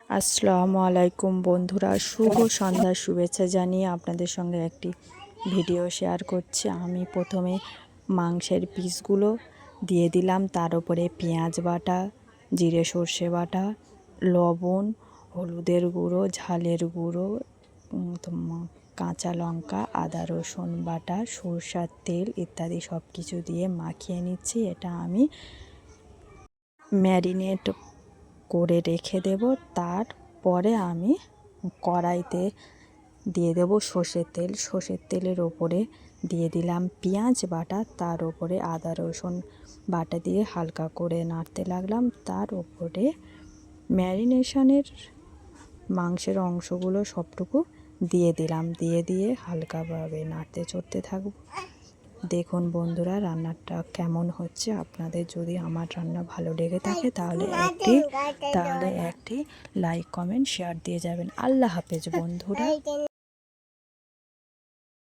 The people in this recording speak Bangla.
আসসালামু আলাইকুম বন্ধুরা, শুভ সন্ধ্যার শুভেচ্ছা জানিয়ে আপনাদের সঙ্গে একটি ভিডিও শেয়ার করছি। আমি প্রথমে মাংসের পিসগুলো দিয়ে দিলাম, তার উপরে পেঁয়াজ বাটা, জিরে সর্ষে বাটা, লবণ, হলুদের গুঁড়ো, ঝালের গুঁড়ো, কাঁচা লঙ্কা, আদা রসুন বাটা, সরষের তেল ইত্যাদি সব কিছু দিয়ে মাখিয়ে নিচ্ছি। এটা আমি ম্যারিনেট করে রেখে দেব। তারপরে আমি কড়াইতে দিয়ে দেব সর্ষের তেল। সর্ষের তেলের ওপরে দিয়ে দিলাম পেঁয়াজ বাটা, তার ওপরে আদা রসুন বাটা দিয়ে হালকা করে নাড়তে লাগলাম। তার ওপরে ম্যারিনেশনের মাংসের অংশগুলো সবটুকু দিয়ে দিলাম, দিয়ে হালকাভাবে নাড়তে চড়তে থাকব। দেখুন বন্ধুরা, রান্নাটা কেমন হচ্ছে। আপনাদের যদি আমার রান্না ভালো লেগে থাকে তাহলে একটি লাইক কমেন্ট শেয়ার দিয়ে যাবেন। আল্লাহ হাফেজ বন্ধুরা।